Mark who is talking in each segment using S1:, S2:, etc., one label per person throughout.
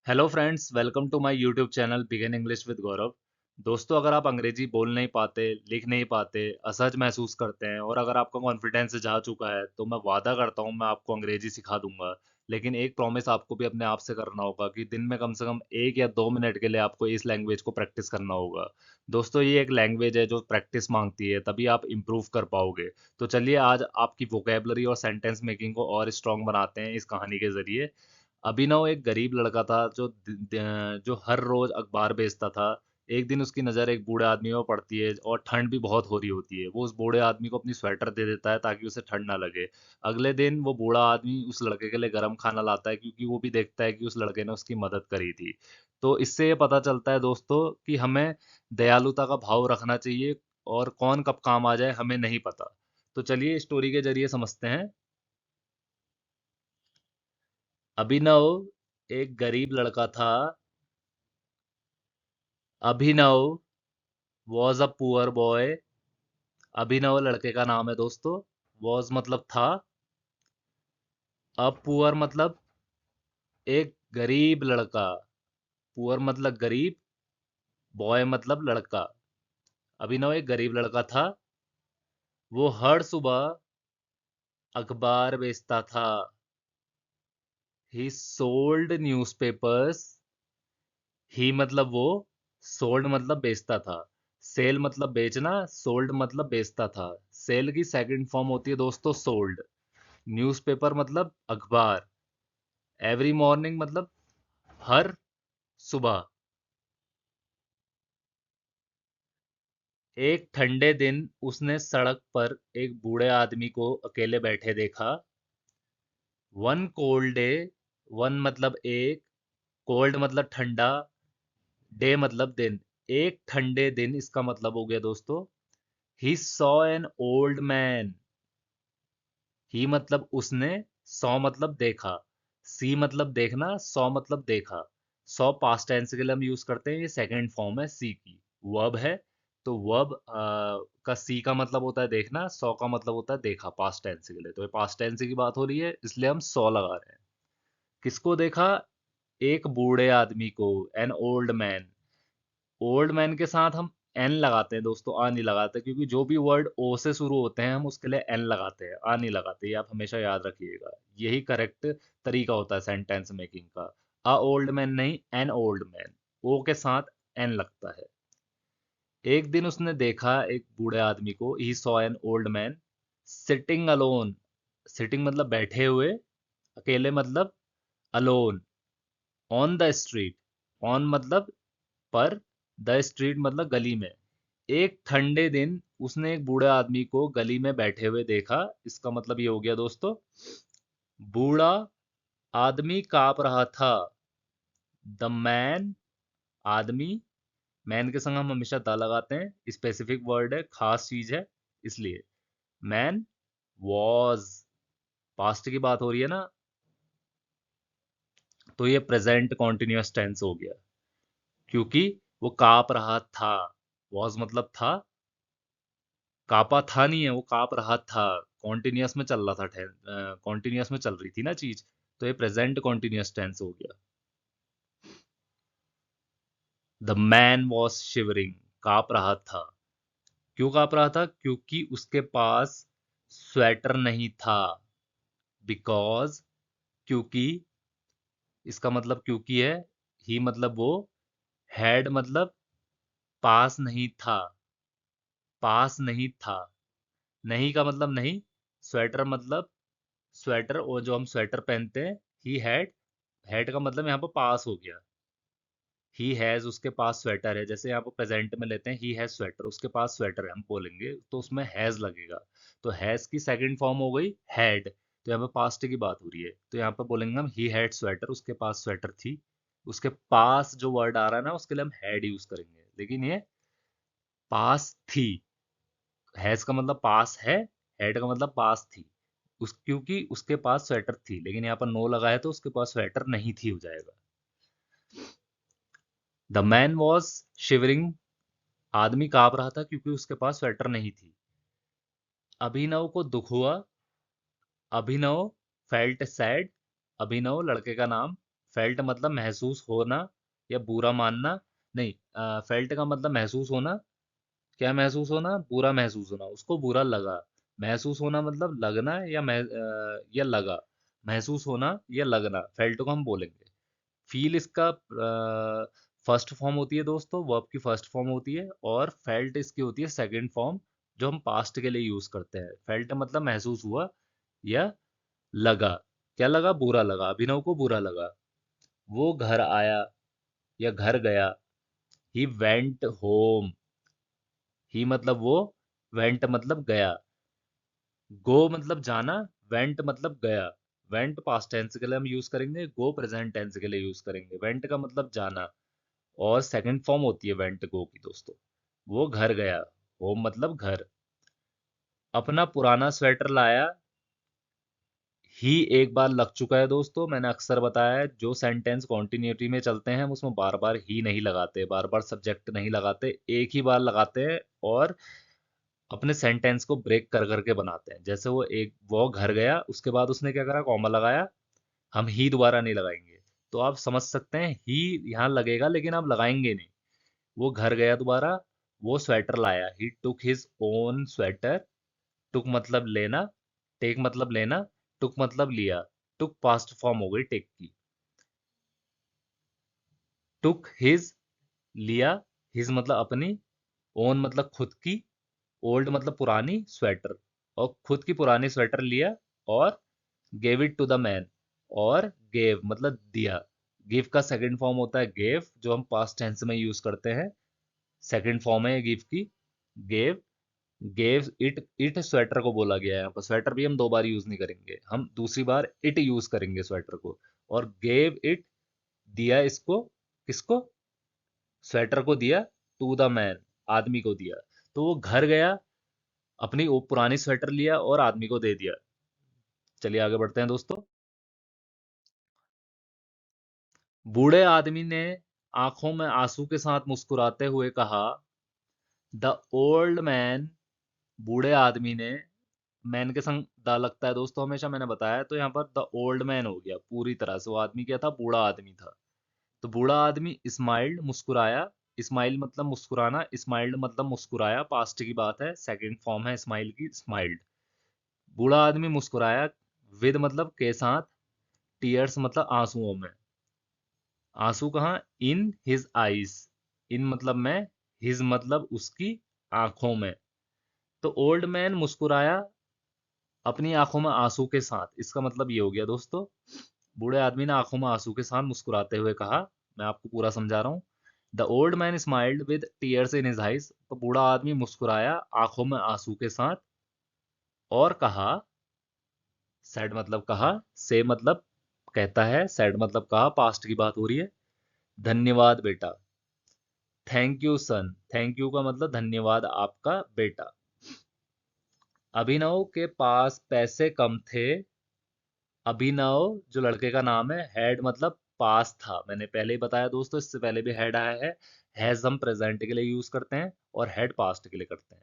S1: Hello friends, welcome to my YouTube channel begin English with Gaurav. दोस्तों, अगर आप अंग्रेजी बोल नहीं पाते, लिख नहीं पाते, असहज महसूस करते हैं और अगर आपका कॉन्फिडेंस जा चुका है, तो मैं वादा करता हूँ मैं आपको अंग्रेजी सिखा दूंगा। लेकिन एक प्रॉमिस आपको भी अपने आप से करना होगा कि दिन में कम से कम 1 या 2 मिनट के लिए आपको इस लैंग्वेज को प्रैक्टिस करना होगा। दोस्तों, ये एक लैंग्वेज है जो प्रैक्टिस मांगती है, तभी आप इम्प्रूव कर पाओगे। तो चलिए आज आपकी वोकेबलरी और सेंटेंस मेकिंग को और स्ट्रांग बनाते हैं इस कहानी के जरिए। अभिनव एक गरीब लड़का था जो हर रोज अखबार बेचता था। एक दिन उसकी नज़र एक बूढ़े आदमी में पड़ती है और ठंड भी बहुत हो रही होती है। वो उस बूढ़े आदमी को अपनी स्वेटर दे देता है ताकि उसे ठंड ना लगे। अगले दिन वो बूढ़ा आदमी उस लड़के के लिए गर्म खाना लाता है क्योंकि वो भी देखता है कि उस लड़के ने उसकी मदद करी थी। तो इससे ये पता चलता है दोस्तों कि हमें दयालुता का भाव रखना चाहिए और कौन कब काम आ जाए हमें नहीं पता। तो चलिए स्टोरी के जरिए समझते हैं। अभिनव एक गरीब लड़का था। अभिनव वॉज अ पुअर बॉय। अभिनव लड़के का नाम है दोस्तों। वॉज मतलब था। अब पुअर मतलब एक गरीब लड़का। पुअर मतलब गरीब। बॉय मतलब लड़का। अभिनव एक गरीब लड़का था। वो हर सुबह अखबार बेचता था। ही सोल्ड न्यूज़पेपर्स। ही मतलब वो। सोल्ड मतलब बेचता था। सेल मतलब बेचना। सोल्ड मतलब बेचता था। सेल की सेकंड फॉर्म होती है दोस्तों सोल्ड। न्यूज़पेपर मतलब अखबार। एवरी मॉर्निंग मतलब हर सुबह। एक ठंडे दिन उसने सड़क पर एक बूढ़े आदमी को अकेले बैठे देखा। One cold day. वन मतलब एक। कोल्ड मतलब ठंडा। डे मतलब दिन। एक ठंडे दिन इसका मतलब हो गया दोस्तों। He saw an old man. He मतलब उसने। सॉ मतलब देखा। सी मतलब देखना। सॉ मतलब देखा। सॉ पास्ट टेंस के लिए हम यूज करते हैं। ये सेकंड फॉर्म है सी की। वर्ब है। तो वर्ब का सी का मतलब होता है देखना। सॉ का मतलब होता है देखा पास्ट टेंस के लिए। तो ये पास्ट टेंस की बात हो रही है इसलिए हम सॉ लगा रहे हैं। किसको देखा? एक बूढ़े आदमी को। N old man. Old man के साथ हम एन लगाते हैं दोस्तों, आ नहीं लगाते, क्योंकि जो भी वर्ड ओ से शुरू होते हैं हम उसके लिए एन लगाते हैं, आ नहीं लगाते। ये आप हमेशा याद रखिएगा। यही करेक्ट तरीका होता है सेंटेंस मेकिंग का। अ ओल्ड मैन नहीं, एन ओल्ड मैन। ओ के साथ एन लगता है। एक दिन उसने देखा एक बूढ़े आदमी को। ही saw an old man sitting alone. Sitting मतलब बैठे हुए। अकेले मतलब alone. On the street. On मतलब पर। द स्ट्रीट मतलब गली में। एक ठंडे दिन उसने एक बूढ़े आदमी को गली में बैठे हुए देखा। इसका मतलब ये हो गया दोस्तों। बूढ़ा आदमी कांप रहा था। The man. आदमी। मैन के संग हम हमेशा द लगाते हैं। स्पेसिफिक वर्ड है, खास चीज है, इसलिए। Man was. पास्ट की बात हो रही है ना, तो ये प्रेजेंट कॉन्टिन्यूअस टेंस हो गया। क्योंकि वो कांप रहा था। वॉज मतलब था। कापा था नहीं है, वो कांप रहा था। कॉन्टिन्यूअस में चल रहा था। कॉन्टिन्यूअस में चल रही थी ना चीज। तो ये प्रेजेंट कॉन्टिन्यूअस टेंस हो गया। The man was shivering. कांप रहा था। क्यों कांप रहा था? क्योंकि उसके पास स्वेटर नहीं था। बिकॉज। क्योंकि। इसका मतलब क्योंकि है। ही मतलब वो। हैड मतलब पास नहीं था। पास नहीं था। नहीं का मतलब नहीं। स्वेटर मतलब स्वेटर, और जो हम स्वेटर पहनते हैं। He had. हैड का मतलब यहाँ पर पास हो गया। ही हैज उसके पास स्वेटर है। जैसे यहाँ पर प्रेजेंट में लेते हैं ही हैज स्वेटर, उसके पास स्वेटर है हम बोलेंगे तो उसमें हैज लगेगा। तो हैज की सेकंड फॉर्म हो गई हैड। तो यहाँ पे पास्ट की बात हो रही है, तो यहाँ पे बोलेंगे हम ही हैड स्वेटर, उसके पास स्वेटर थी। उसके पास जो वर्ड आ रहा है ना उसके लिए हम हैड यूज करेंगे, लेकिन ये पास थी। हैज का मतलब पास है। हैड का मतलब पास थी। क्योंकि उसके पास स्वेटर थी, लेकिन यहाँ पर नो लगा है तो उसके पास स्वेटर नहीं थी हो जाएगा। The man was shivering. आदमी कांप रहा था क्योंकि उसके पास स्वेटर नहीं थी। अभिनव को दुख हुआ। अभिनव फेल्ट सैड। अभिनव लड़के का नाम। फेल्ट मतलब महसूस होना या बुरा मानना। नहीं, फेल्ट का मतलब महसूस होना। क्या महसूस होना? बुरा महसूस होना, उसको बुरा लगा। महसूस होना मतलब लगना या लगा। महसूस होना या लगना, फेल्ट को हम बोलेंगे। फील इसका फर्स्ट फॉर्म होती है दोस्तों, वर्ब की फर्स्ट फॉर्म होती है, और फेल्ट इसकी होती है सेकंड फॉर्म, जो हम पास्ट के लिए यूज करते हैं। फेल्ट मतलब महसूस हुआ या लगा। क्या लगा? बुरा लगा, अभिनव को बुरा लगा। वो घर आया या घर गया। He went home. ही मतलब वो, वेंट मतलब गया। गो मतलब जाना, वेंट मतलब गया। वेंट पास्ट टेंस के लिए हम यूज करेंगे, गो प्रेजेंट टेंस के लिए यूज करेंगे। वेंट का मतलब जाना, और सेकंड फॉर्म होती है वेंट गो की दोस्तों। वो घर गया, होम मतलब घर। अपना पुराना स्वेटर लाया। ही एक बार लग चुका है दोस्तों, मैंने अक्सर बताया है, जो सेंटेंस कॉन्टिन्यूटी में चलते हैं हम उसमें बार बार ही नहीं लगाते, बार बार सब्जेक्ट नहीं लगाते, एक ही बार लगाते हैं, और अपने सेंटेंस को ब्रेक कर करके बनाते हैं। जैसे वो घर गया, उसके बाद उसने क्या करा? कॉमा लगाया। हम ही दोबारा नहीं लगाएंगे। तो आप समझ सकते हैं, ही यहाँ लगेगा लेकिन आप लगाएंगे नहीं। वो घर गया दोबारा, वो स्वेटर लाया। ही टुक हिज ओन स्वेटर। टुक मतलब लेना, टेक मतलब लेना, टुक मतलब लिया। टुक पास्ट फॉर्म हो गई टेक की। टुक हिज लिया, हिज मतलब अपनी, ओन मतलब खुद की, ओल्ड मतलब पुरानी स्वेटर, और खुद की पुरानी स्वेटर लिया, और gave it to the man. और गेव मतलब दिया। गिव का सेकंड फॉर्म होता है गेव, जो हम पास्ट टेंस में यूज करते हैं। सेकंड फॉर्म है गिव की, gave. Gave it, it sweater को बोला गया है यहाँ पर। स्वेटर भी हम दो बार यूज नहीं करेंगे, हम दूसरी बार इट यूज करेंगे स्वेटर को। और गेव इट, दिया इसको। किसको? स्वेटर को दिया। टू द मैन, आदमी को दिया। तो वो घर गया, अपनी वो पुरानी स्वेटर लिया और आदमी को दे दिया। चलिए आगे बढ़ते हैं दोस्तों। बूढ़े आदमी ने आंखों में आंसू के साथ मुस्कुराते हुए कहा। द ओल्ड मैन, बूढ़े आदमी ने, मैन के संग द लगता है दोस्तों हमेशा, मैंने बताया। तो यहाँ पर द ओल्ड मैन हो गया पूरी तरह से। वो आदमी क्या था? बूढ़ा आदमी था। तो बूढ़ा आदमी स्माइल्ड, मुस्कुराया। स्माइल मतलब मुस्कुराना, स्माइल्ड मतलब मुस्कुराया, पास्ट की बात है, सेकंड फॉर्म है स्माइल की, स्माइल्ड। बूढ़ा आदमी मुस्कुराया, विद मतलब के साथ, टीयर्स मतलब आंसुओं में। आंसू कहाँ? In his eyes. इन मतलब में, हिज मतलब उसकी, आंखों में। तो ओल्ड मैन मुस्कुराया अपनी आंखों में आंसू के साथ, इसका मतलब ये हो गया दोस्तों, बूढ़े आदमी ने आंखों में आंसू के साथ मुस्कुराते हुए कहा। मैं आपको पूरा समझा रहा हूँ। The old man smiled with tears in his eyes. तो बूढ़ा आदमी मुस्कुराया आंखों में आंसू के साथ, और कहा। सैड मतलब कहा, से मतलब कहता है, सैड मतलब कहा, पास्ट की बात हो रही है। धन्यवाद बेटा। Thank you son. Thank you का मतलब धन्यवाद आपका बेटा। अभिनव के पास पैसे कम थे। अभिनव जो लड़के का नाम है, हैड मतलब पास था, मैंने पहले ही बताया दोस्तों, इससे पहले भी हैड आया है। हैज हम प्रेजेंट के लिए यूज करते हैं, और हैड पास्ट के लिए करते हैं।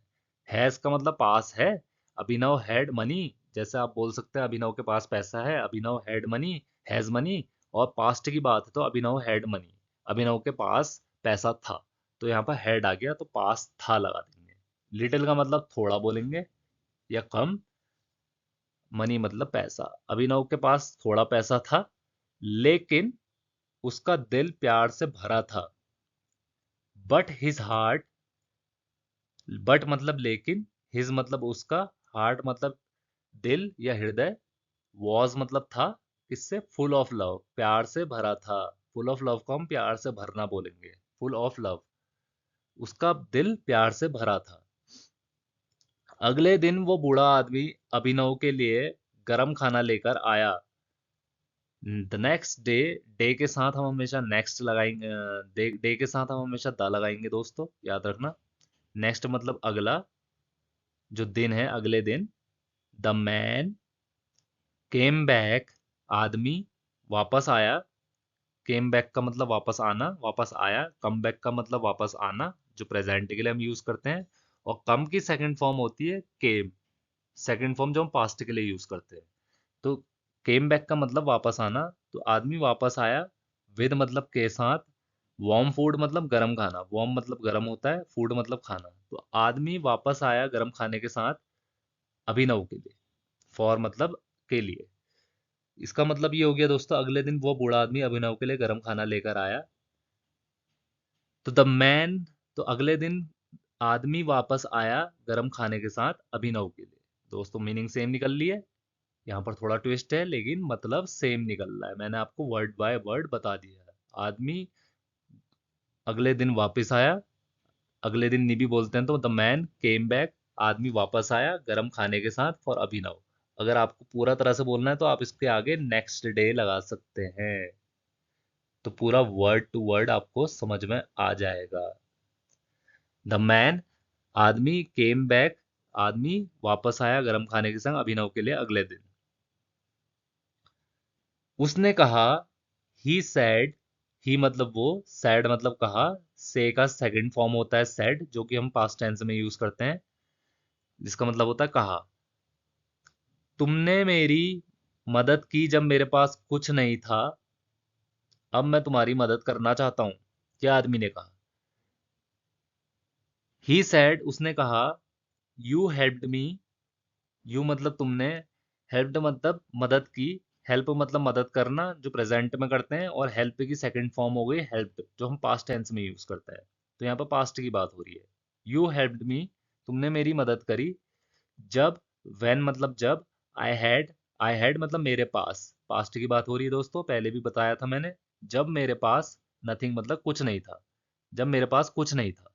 S1: हैज का मतलब पास है। अभिनव हैड मनी, जैसे आप बोल सकते हैं अभिनव के पास पैसा है, अभिनव हैड मनी, हैज मनी। और पास्ट की बात है तो अभिनव हैड मनी, अभिनव के पास पैसा था। तो यहाँ पर हैड आ गया, तो पास था लगा देंगे। लिटिल का मतलब थोड़ा बोलेंगे या कम। मनी मतलब पैसा। अभिनव के पास थोड़ा पैसा था, लेकिन उसका दिल प्यार से भरा था। बट हिज हार्ट, बट मतलब लेकिन, हिज मतलब उसका, हार्ट मतलब दिल या हृदय, वॉज मतलब था, किससे? फुल ऑफ लव, प्यार से भरा था। फुल ऑफ लव को हम प्यार से भरना बोलेंगे, फुल ऑफ लव। उसका दिल प्यार से भरा था। अगले दिन वो बूढ़ा आदमी अभिनव के लिए गरम खाना लेकर आया। द नेक्स्ट डे, डे के साथ हम हमेशा नेक्स्ट लगाएंगे, डे के साथ हम हमेशा द लगाएंगे दोस्तों, याद रखना। नेक्स्ट मतलब अगला, जो दिन है, अगले दिन। द मैन केम बैक, आदमी वापस आया। केम बैक का मतलब वापस आना, वापस आया। कम बैक का मतलब वापस आना, जो प्रेजेंट के लिए हम यूज करते हैं। और कम की सेकंड फॉर्म होती है केम, सेकंड फॉर्म जो हम पास्ट के लिए यूज करते हैं। तो केम बैक का मतलब वापस आना, तो आदमी वापस आया। विद मतलब के साथ, वार्म फूड मतलब गर्म खाना, वार्म मतलब गर्म होता है, फूड मतलब खाना। तो आदमी वापस आया गर्म खाने के साथ अभिनव के लिए, फॉर मतलब के लिए। इसका मतलब ये हो गया दोस्तों, अगले दिन वो बूढ़ा आदमी अभिनव के लिए गर्म खाना लेकर आया। तो द मैन, तो अगले दिन आदमी वापस आया गर्म खाने के साथ अभिनव के लिए। दोस्तों मीनिंग सेम निकल ली है, यहाँ पर थोड़ा ट्विस्ट है लेकिन मतलब सेम निकल रहा है। मैंने आपको वर्ड बाय वर्ड बता दिया है। आदमी अगले दिन वापस आया, अगले दिन नहीं भी बोलते हैं तो द मैन केम बैक, आदमी वापस आया गर्म खाने के साथ फॉर अभिनव। अगर आपको पूरा तरह से बोलना है तो आप इसके आगे नेक्स्ट डे लगा सकते हैं, तो पूरा वर्ड टू वर्ड आपको समझ में आ जाएगा। द मैन, आदमी, केम बैक, आदमी वापस आया गर्म खाने के संग अभिनव के लिए अगले दिन। उसने कहा, ही सैड, ही मतलब वो, सैड मतलब कहा, से का सेकंड फॉर्म होता है सैड, जो कि हम पास्ट टेंस में यूज करते हैं, जिसका मतलब होता है कहा। तुमने मेरी मदद की जब मेरे पास कुछ नहीं था, अब मैं तुम्हारी मदद करना चाहता हूँ, क्या आदमी ने कहा। ही सैड, उसने कहा, यू हेल्प्ड मी, यू मतलब तुमने, हेल्प्ड मतलब मदद की, हेल्प मतलब मदद करना जो प्रेजेंट में करते हैं, और हेल्प की सेकंड फॉर्म हो गई हेल्प्ड, जो हम पास्ट टेंस में यूज करते हैं। तो यहाँ पर पास्ट की बात हो रही है। यू हेल्प्ड मी, तुमने मेरी मदद करी, जब, व्हेन मतलब जब, आई हैड, आई हैड मतलब मेरे पास, पास्ट की बात हो रही है दोस्तों, पहले भी बताया था मैंने। जब मेरे पास, नथिंग मतलब कुछ नहीं था, जब मेरे पास कुछ नहीं था।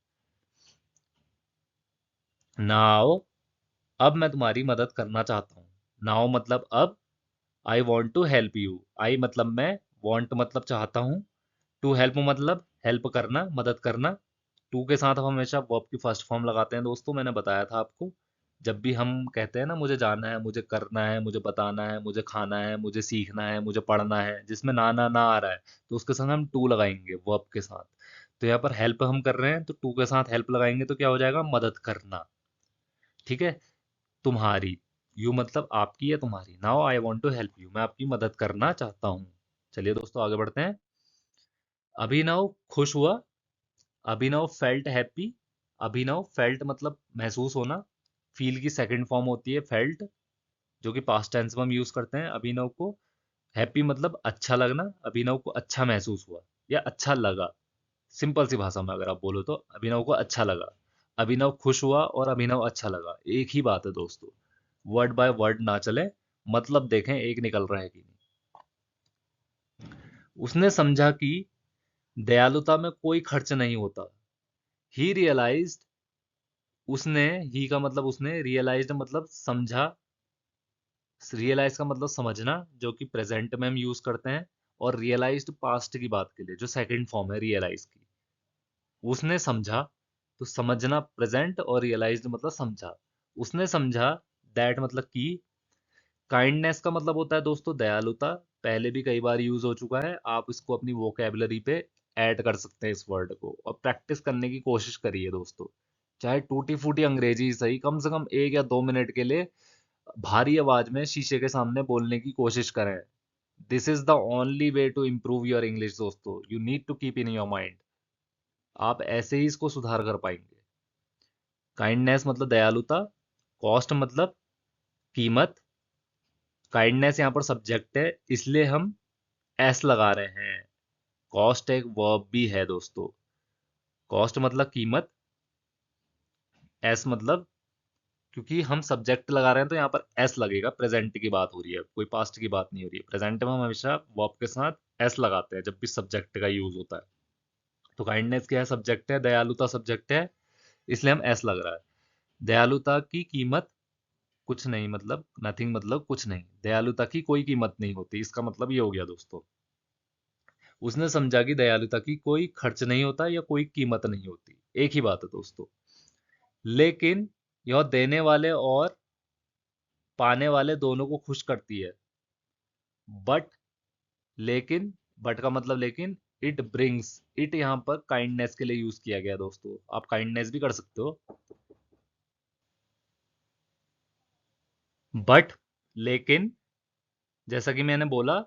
S1: नाउ, अब मैं तुम्हारी मदद करना चाहता हूँ। नाउ मतलब अब, I want to help you, I मतलब मैं, वॉन्ट मतलब चाहता हूँ, टू हेल्प मतलब हेल्प करना, मदद करना। टू के साथ हम हमेशा वर्ब की फर्स्ट फॉर्म लगाते हैं दोस्तों, मैंने बताया था आपको। जब भी हम कहते हैं ना मुझे जाना है, मुझे करना है, मुझे बताना है, मुझे खाना है, मुझे सीखना है, मुझे पढ़ना है, जिसमें ना ना ना आ रहा है, तो उसके संग हम टू लगाएंगे वर्ब के साथ। तो यहाँ पर हेल्प हम कर रहे हैं तो टू के साथ हेल्प लगाएंगे तो क्या हो जाएगा, मदद करना। ठीक है। तुम्हारी, यू मतलब आपकी या तुम्हारी। Now I want to help you, मैं आपकी मदद करना चाहता हूँ। चलिए दोस्तों आगे बढ़ते हैं। अभिनव खुश हुआ, अभिनव फेल्ट हैप्पी, अभिनव फेल्ट मतलब महसूस होना, फील की सेकंड फॉर्म होती है फेल्ट, जो कि पास्ट टेंस में हम यूज करते हैं अभिनव को। हैप्पी मतलब अच्छा लगना, अभिनव को अच्छा महसूस हुआ या अच्छा लगा। सिंपल सी भाषा में अगर आप बोलो तो अभिनव को अच्छा लगा, अभिनव खुश हुआ और अभिनव अच्छा लगा, एक ही बात है दोस्तों। वर्ड बाय वर्ड ना चले, मतलब देखें एक निकल रहा है कि नहीं। उसने समझा कि दयालुता में कोई खर्च नहीं होता। ही रियलाइज्ड, उसने, ही का मतलब उसने, रियलाइज्ड मतलब समझा, रियलाइज का मतलब समझना, जो कि प्रेजेंट में हम यूज करते हैं, और रियलाइज्ड पास्ट की बात के लिए जो सेकंड फॉर्म है रियलाइज की। उसने समझा, तो समझना प्रेजेंट और रियलाइज्ड मतलब समझा। उसने समझा, दैट मतलब कि, काइंडनेस का मतलब होता है दोस्तों दयालुता, पहले भी कई बार यूज हो चुका है, आप इसको अपनी वोकेबलरी पे ऐड कर सकते हैं इस वर्ड को, और प्रैक्टिस करने की कोशिश करिए दोस्तों। चाहे टूटी फूटी अंग्रेजी ही सही, कम से कम 1 या 2 मिनट के लिए भारी आवाज में शीशे के सामने बोलने की कोशिश करें। This is the only way to improve your English दोस्तों, you need to keep in your mind. आप ऐसे ही इसको सुधार कर पाएंगे। काइंडनेस मतलब दयालुता, कॉस्ट मतलब कीमत, काइंडनेस यहाँ पर सब्जेक्ट है इसलिए हम एस लगा रहे हैं। कॉस्ट एक वर्ब भी है दोस्तों, कॉस्ट मतलब कीमत, एस मतलब, क्योंकि हम सब्जेक्ट लगा रहे हैं तो यहाँ पर एस लगेगा, प्रेजेंट की बात हो रही है, कोई पास्ट की बात नहीं हो रही है। प्रेजेंट में हम हमेशा वर्ब के साथ एस लगाते हैं जब भी सब्जेक्ट का यूज होता है। तो काइंडनेस क्या है, सब्जेक्ट है, दयालुता सब्जेक्ट है, इसलिए हम एस लग रहा है। दयालुता की कीमत कुछ नहीं, मतलब नथिंग मतलब कुछ नहीं, दयालुता की कोई कीमत नहीं होती, इसका मतलब ये हो गया दोस्तों। उसने समझा कि दयालुता की कोई खर्च नहीं होता या कोई कीमत नहीं होती, एक ही बात है दोस्तों। लेकिन यह देने वाले और पाने वाले दोनों को खुश करती है। बट, लेकिन, बट का मतलब लेकिन, इट ब्रिंग्स, इट यहाँ पर काइंडनेस के लिए यूज किया गया दोस्तों, आप काइंडनेस भी कर सकते हो। बट, लेकिन, जैसा कि मैंने बोला,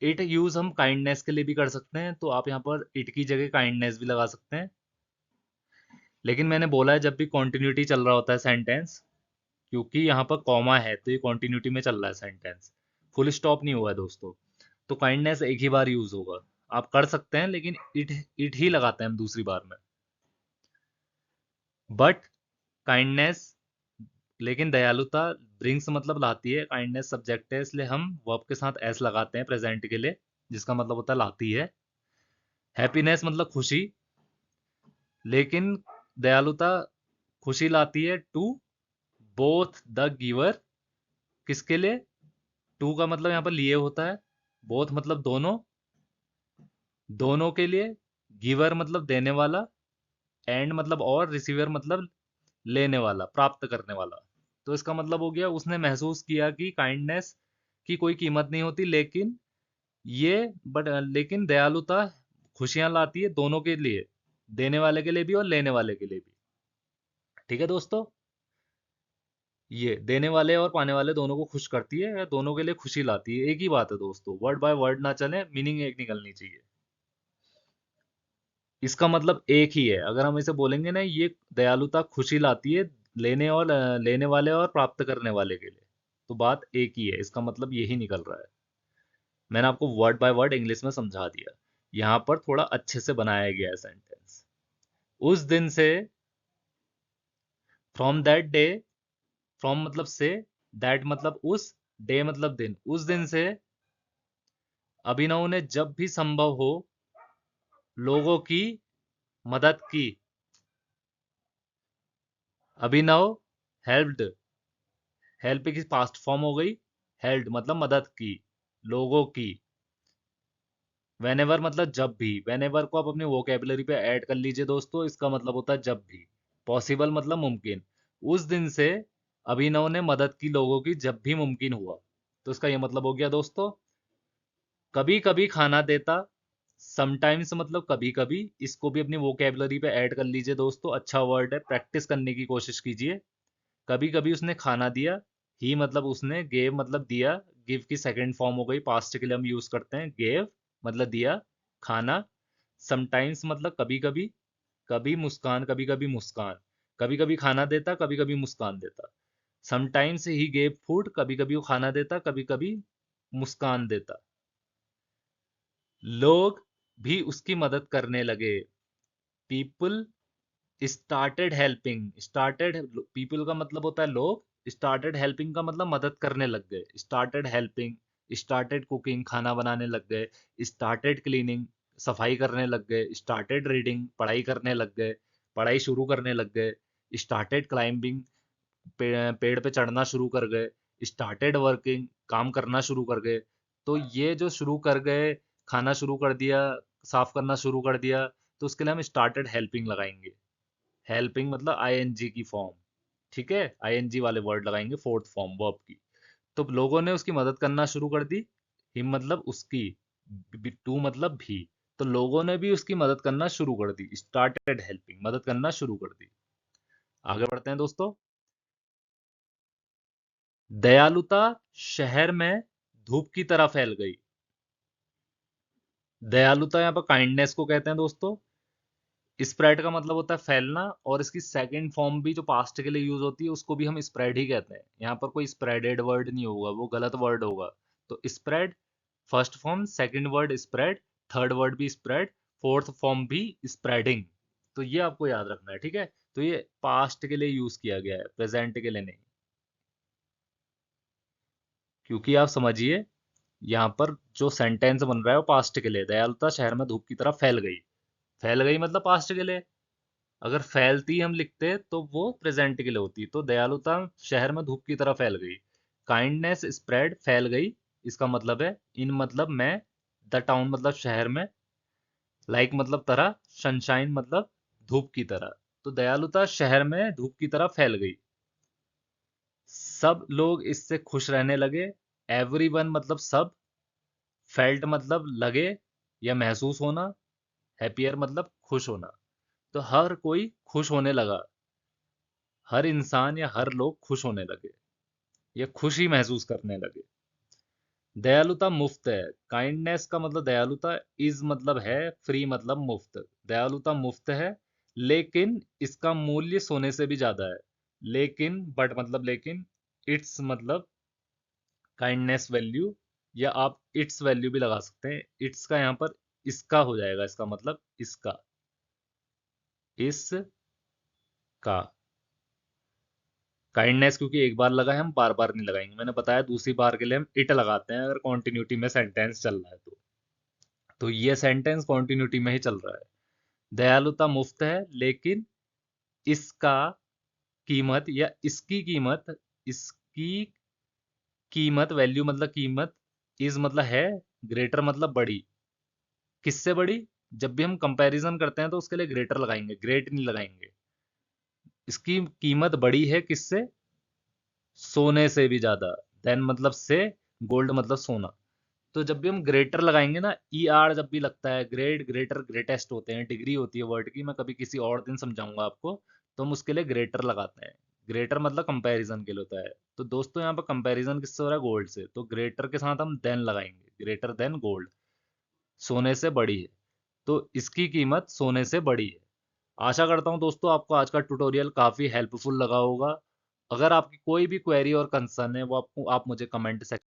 S1: इट यूज हम काइंडनेस के लिए भी कर सकते हैं, तो आप यहाँ पर इट की जगह काइंडनेस भी लगा सकते हैं। लेकिन मैंने बोला है जब भी कॉन्टिन्यूटी चल रहा होता है सेंटेंस, क्योंकि यहाँ पर कॉमा है तो ये कॉन्टिन्यूटी में चल रहा है सेंटेंस, फुल स्टॉप नहीं हुआ है दोस्तों, तो काइंडनेस एक ही बार यूज होगा। आप कर सकते हैं लेकिन इट ही लगाते हैं हम दूसरी बार में। बट काइंडनेस, लेकिन दयालुता ब्रिंग्स मतलब लाती है, काइंडनेस सब्जेक्ट है इसलिए हम वर्ब के साथ एस लगाते हैं प्रेजेंट के लिए, जिसका मतलब होता है लाती है। हैप्पीनेस मतलब खुशी, लेकिन दयालुता खुशी लाती है टू बोथ द गिवर, किसके लिए? टू का मतलब यहाँ पर लिए होता है, बोथ मतलब दोनों, दोनों के लिए, गिवर मतलब देने वाला, एंड मतलब और, रिसीवर मतलब लेने वाला, प्राप्त करने वाला। तो इसका मतलब हो गया उसने महसूस किया कि काइंडनेस की कोई कीमत नहीं होती, लेकिन ये लेकिन दयालुता खुशियां लाती है दोनों के लिए, देने वाले के लिए भी और लेने वाले के लिए भी। ठीक है दोस्तों, ये देने वाले और पाने वाले दोनों को खुश करती है या दोनों के लिए खुशी लाती है, एक ही बात है दोस्तों, वर्ड बाय वर्ड ना चले, मीनिंग एक निकलनी चाहिए। इसका मतलब एक ही है, अगर हम इसे बोलेंगे ना ये दयालुता खुशी लाती है लेने वाले और प्राप्त करने वाले के लिए, तो बात एक ही है, इसका मतलब यही निकल रहा है। मैंने आपको वर्ड बाय वर्ड इंग्लिश में समझा दिया, यहाँ पर थोड़ा अच्छे से बनाया गया है सेंटेंस। उस दिन से, फ्रॉम दैट डे, फ्रॉम मतलब से, दैट मतलब उस, डे मतलब दिन, उस दिन से अभिनव ने जब भी संभव हो लोगों की मदद की। अभिनव हेल्प्ड, हेल्प की पास्ट फॉर्म हो गई, हेल्ड मतलब मदद की, लोगों की। वेनेवर मतलब जब भी, वेनेवर को आप अपनी वोकेबलरी पे ऐड कर लीजिए दोस्तों, इसका मतलब होता है जब भी। पॉसिबल मतलब मुमकिन। उस दिन से अभिनव ने मदद की लोगों की जब भी मुमकिन हुआ, तो इसका ये मतलब हो गया दोस्तों, कभी कभी खाना देता, समटाइम्स मतलब कभी कभी, इसको भी अपनी वोकेबलरी पे ऐड कर लीजिए दोस्तों, अच्छा वर्ड है, प्रैक्टिस करने की कोशिश कीजिए। कभी कभी उसने खाना दिया, ही मतलब उसने, गेव मतलब दिया, गिव की सेकंड फॉर्म हो गई, पास्ट के लिए हम यूज करते हैं गेव, मतलब दिया, खाना। समटाइम्स मतलब कभी कभी, कभी मुस्कान, कभी कभी मुस्कान, कभी कभी खाना देता, कभी कभी मुस्कान देता। समटाइम्स ही गेव फूड, कभी कभी वो खाना देता, कभी कभी मुस्कान देता। लोग भी उसकी मदद करने लगे, people started helping, started, people का मतलब होता है लोग, स्टार्टेड हेल्पिंग का मतलब मदद करने लग गए, स्टार्टेड हेल्पिंग, स्टार्टेड कुकिंग खाना बनाने लग गए, स्टार्टेड क्लीनिंग सफाई करने लग गए, स्टार्टेड रीडिंग पढ़ाई करने लग गए, पढ़ाई शुरू करने लग गए, स्टार्टेड क्लाइंबिंग पेड़ पे चढ़ना शुरू कर गए, स्टार्टेड वर्किंग काम करना शुरू कर गए। तो ये जो शुरू कर गए, खाना शुरू कर दिया, साफ करना शुरू कर दिया, तो उसके लिए हम स्टार्टेड हेल्पिंग लगाएंगे। हेल्पिंग मतलब आईएनजी की फॉर्म, ठीक है, आईएनजी वाले वर्ड लगाएंगे फोर्थ फॉर्म वर्ब की। तो लोगों ने उसकी मदद करना शुरू कर दी, हिम मतलब उसकी, टू मतलब भी, तो लोगों ने भी उसकी मदद करना शुरू कर दी, स्टार्टेड हेल्पिंग, मदद करना शुरू कर दी। आगे बढ़ते हैं दोस्तों। दयालुता शहर में धूप की तरह फैल गई। दयालुता यहाँ पर काइंडनेस को कहते हैं दोस्तों। स्प्रेड का मतलब होता है फैलना, और इसकी सेकंड फॉर्म भी जो पास्ट के लिए यूज होती है उसको भी हम स्प्रेड ही कहते हैं, यहाँ पर कोई स्प्रेडेड वर्ड नहीं होगा, वो गलत वर्ड होगा। तो spread first form, second word spread, third word भी स्प्रेड, फोर्थ फॉर्म भी स्प्रेडिंग। तो ये आपको याद रखना है, ठीक है, तो ये पास्ट के लिए यूज किया गया है, प्रेजेंट के लिए नहीं। क्योंकि आप समझिए यहाँ पर जो सेंटेंस बन रहा है वो पास्ट के लिए, दयालुता शहर में धूप की तरह फैल गई, फैल गई मतलब पास्ट के लिए। अगर फैलती हम लिखते तो वो प्रेजेंट के लिए होती, तो दयालुता शहर में धूप की तरह फैल गई, काइंडनेस स्प्रेड फैल गई, इसका मतलब है इन मतलब मैं, द टाउन मतलब शहर में, लाइक मतलब तरह, सनशाइन मतलब धूप की तरह। तो दयालुता शहर में धूप की तरह फैल गई, सब लोग इससे खुश रहने लगे, एवरीवन मतलब सब, फेल्ट मतलब लगे या महसूस होना, हैप्पियर मतलब खुश होना। तो हर कोई खुश होने लगा, हर इंसान या हर लोग खुश होने लगे या खुशी महसूस करने लगे। दयालुता मुफ्त है। काइंडनेस का मतलब दयालुता, इज मतलब है, फ्री मतलब मुफ्त। दयालुता मुफ्त है, लेकिन इसका मूल्य सोने से भी ज्यादा है। लेकिन, बट मतलब लेकिन, इट्स मतलब काइंडनेस वैल्यू, या आप इट्स वैल्यू भी लगा सकते हैं। इट्स का यहाँ पर इसका हो जाएगा, इसका मतलब इसका, इसका। काइंडनेस क्योंकि एक बार लगा है, हम बार बार नहीं लगाएंगे। मैंने बताया दूसरी बार के लिए हम इट लगाते हैं अगर कॉन्टिन्यूटी में सेंटेंस चल रहा है तो ये सेंटेंस कॉन्टिन्यूटी में ही चल रहा है। दयालुता मुफ्त है, लेकिन इसका कीमत या इसकी कीमत, वैल्यू मतलब कीमत, इज मतलब है, ग्रेटर मतलब बड़ी। किससे बड़ी? जब भी हम कंपैरिजन करते हैं तो उसके लिए ग्रेटर लगाएंगे, ग्रेट नहीं लगाएंगे। इसकी कीमत बड़ी है किससे? सोने से भी ज्यादा। देन मतलब से, गोल्ड मतलब सोना। तो जब भी हम ग्रेटर लगाएंगे ना, ई आर जब भी लगता है, ग्रेट, ग्रेटर, ग्रेटेस्ट होते हैं, डिग्री होती है वर्ड की, मैं कभी किसी और दिन समझाऊंगा आपको। तो हम उसके लिए ग्रेटर लगाते हैं। ग्रेटर मतलब कंपैरिजन के लिए होता है। तो दोस्तों यहाँ पर कंपैरिजन किससे हो रहा है? गोल्ड से। तो ग्रेटर के साथ हम देन लगाएंगे, ग्रेटर देन गोल्ड, सोने से बड़ी है। तो इसकी कीमत सोने से बड़ी है। आशा करता हूँ दोस्तों आपको आज का ट्यूटोरियल काफ़ी हेल्पफुल लगा होगा। अगर आपकी कोई भी क्वेरी और कंसर्न है वो आप मुझे कमेंट सेक्शन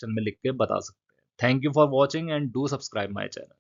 S1: में लिख के बता सकते हैं। Thank you for watching and do subscribe my channel.